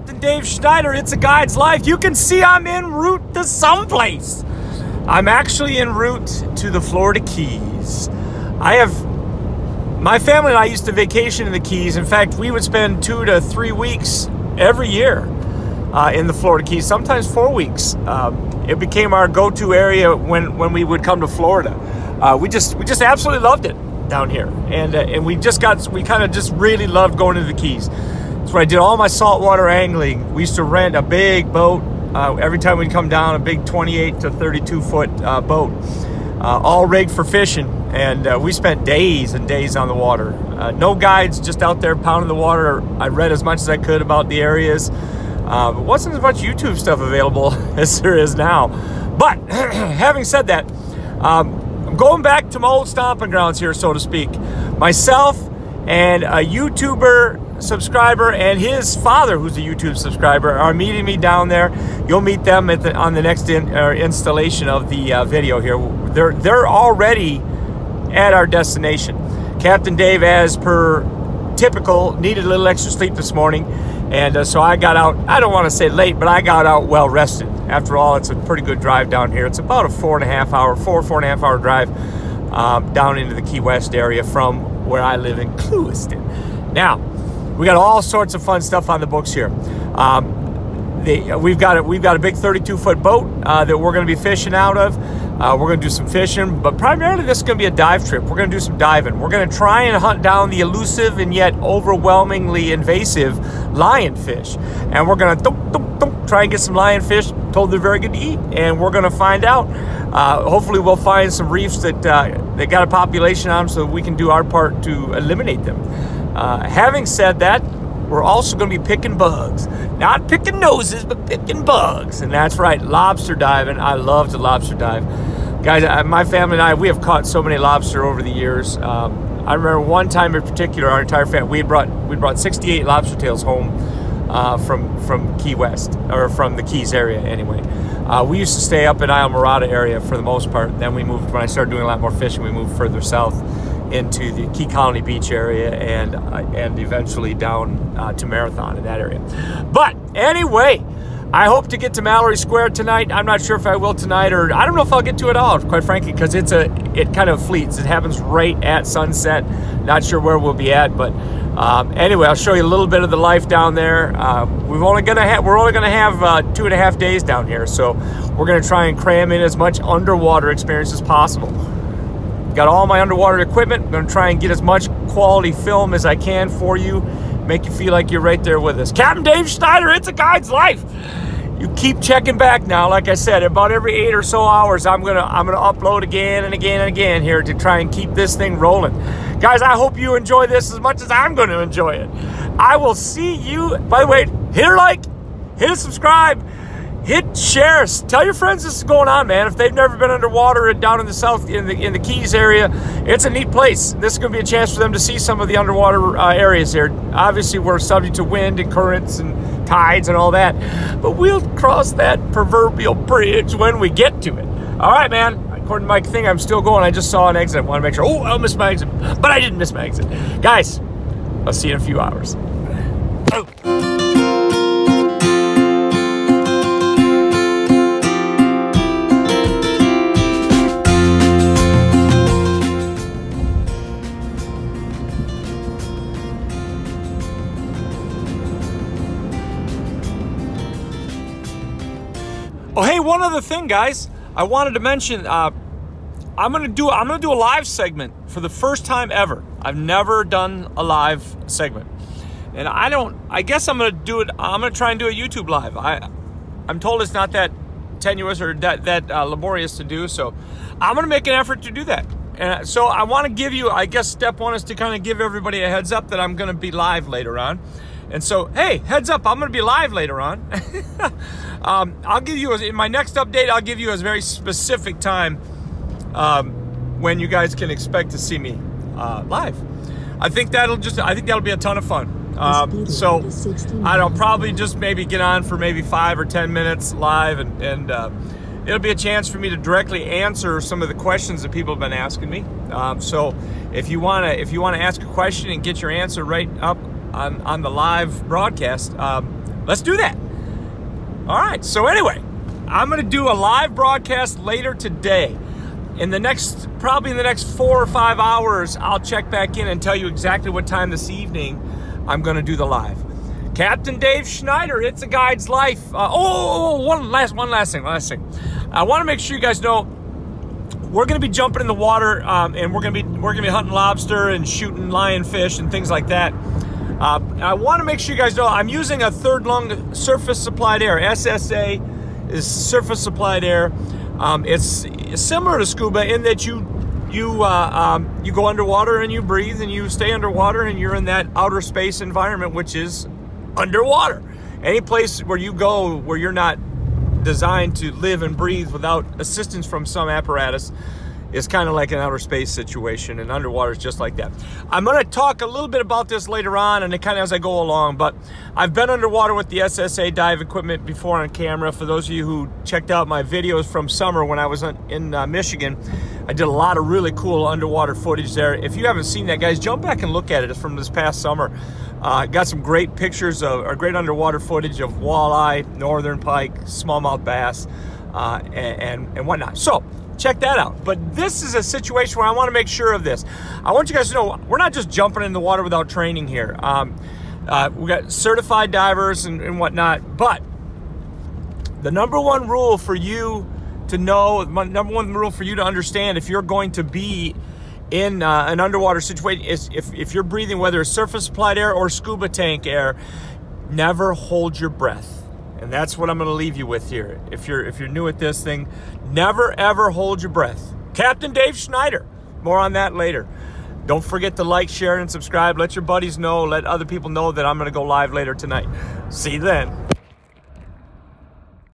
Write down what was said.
Captain Dave Schneider. It's a Guide's Life. You can see I'm en route to someplace. I'm actually en route to the Florida Keys. My family and I used to vacation in the Keys. In fact, we would spend 2 to 3 weeks every year in the Florida Keys, sometimes 4 weeks. It became our go-to area when we would come to Florida. We just absolutely loved it down here, and we kind of just really loved going to the Keys. That's where I did all my saltwater angling. We used to rent a big boat every time we'd come down, a big 28 to 32 foot boat, all rigged for fishing, and we spent days and days on the water. No guides, just out there pounding the water. I read as much as I could about the areas. It wasn't as much YouTube stuff available as there is now. But having said that, I'm going back to my old stomping grounds here, so to speak. Myself and a YouTuber subscriber and his father, who's a YouTube subscriber, are meeting me down there. You'll meet them on the next installation of the video here. They're already at our destination. Captain Dave, as per typical, needed a little extra sleep this morning, and so I got out, I don't want to say late, but I got out well rested. After all, it's a pretty good drive down here. It's about a 4.5 hour drive down into the Key West area from where I live in Clewiston. Now, we got all sorts of fun stuff on the books here. We've got a big 32-foot boat that we're going to be fishing out of. We're going to do some fishing, but primarily this is going to be a dive trip. We're going to do some diving. We're going to try and hunt down the elusive and yet overwhelmingly invasive lionfish. And we're going to try and get some lionfish. Told they're very good to eat, and we're going to find out. Hopefully we'll find some reefs that got a population on them so we can do our part to eliminate them. Having said that, we're also going to be picking bugs. Not picking noses, but picking bugs. And that's right, lobster diving. I love to lobster dive. Guys, my family and I, we have caught so many lobster over the years. I remember one time in particular, our entire family, we brought 68 lobster tails home from Key West, or from the Keys area anyway. We used to stay up in Islamorada area for the most part. Then we moved, when I started doing a lot more fishing, we moved further south into the Key Colony Beach area and eventually down to Marathon in that area. But anyway, I hope to get to Mallory Square tonight. I'm not sure if I will tonight, or I don't know if I'll get to it all, quite frankly, because it kind of fleets. It happens right at sunset. Not sure where we'll be at, but anyway, I'll show you a little bit of the life down there. We're only gonna have 2.5 days down here, so we're gonna try and cram in as much underwater experience as possible. Got all my underwater equipment. I'm going to try and get as much quality film as I can for you. Make you feel like you're right there with us. Captain Dave Schneider, it's a Guide's Life. You keep checking back now. Like I said, about every 8 or so hours, I'm gonna upload again and again and again here to try and keep this thing rolling. Guys, I hope you enjoy this as much as I'm going to enjoy it. I will see you. By the way, hit a like, hit a subscribe, hit share. Tell your friends this is going on, man. If they've never been underwater down in the south, in the Keys area, it's a neat place. This is going to be a chance for them to see some of the underwater areas here. Obviously, we're subject to wind and currents and tides and all that, but we'll cross that proverbial bridge when we get to it. All right, man. According to my thing, I'm still going. I just saw an exit. I want to make sure. Oh, I'll miss my exit, but I didn't miss my exit. Guys, I'll see you in a few hours. Oh. Oh, hey, one other thing, guys. I wanted to mention, I'm gonna do a live segment for the first time ever. I've never done a live segment, and I guess I'm gonna try and do a YouTube live. I'm told it's not that tenuous or that laborious to do, so I'm gonna make an effort to do that. And so I want to give you, I guess step one is to kind of give everybody a heads up that I'm gonna be live later on. And so, hey, heads up, I'm going to be live later on. I'll give you, in my next update, I'll give you a very specific time when you guys can expect to see me live. I think that'll be a ton of fun. So I'll probably just maybe get on for maybe 5 or 10 minutes live, and it'll be a chance for me to directly answer some of the questions that people have been asking me. So if you want to ask a question and get your answer right up on the live broadcast, let's do that. All right, so anyway, I'm gonna do a live broadcast later today. Probably in the next 4 or 5 hours, I'll check back in and tell you exactly what time this evening I'm gonna do the live. Captain Dave Schneider, It's a Guide's Life. One last thing. I wanna make sure you guys know, we're going to be jumping in the water, and we're going to be hunting lobster and shooting lionfish and things like that. I want to make sure you guys know I'm using a third lung surface supplied air. SSA is surface supplied air. It's similar to scuba in that you go underwater and you breathe and you stay underwater and you're in that outer space environment, which is underwater. Any place where you go where you're not designed to live and breathe without assistance from some apparatus is kind of like an outer space situation, and underwater is just like that. I'm going to talk a little bit about this later on, and kind of as I go along, but I've been underwater with the SSA dive equipment before on camera. For those of you who checked out my videos from summer when I was in Michigan, I did a lot of really cool underwater footage there. If you haven't seen that, guys, jump back and look at it. It's from this past summer. Got some great pictures or great underwater footage of walleye, northern pike, smallmouth bass, and whatnot. So check that out. But this is a situation where I want to make sure of this. I want you guys to know we're not just jumping in the water without training here. We got certified divers and whatnot. But the number one rule for you to know, number one rule for you to understand if you're going to be in an underwater situation is if you're breathing, whether it's surface supplied air or scuba tank air, never hold your breath. And that's what I'm going to leave you with here. If you're new at this thing, never ever hold your breath. Captain Dave Schneider. More on that later. Don't forget to like, share, and subscribe. Let your buddies know. Let other people know that I'm going to go live later tonight. See you then.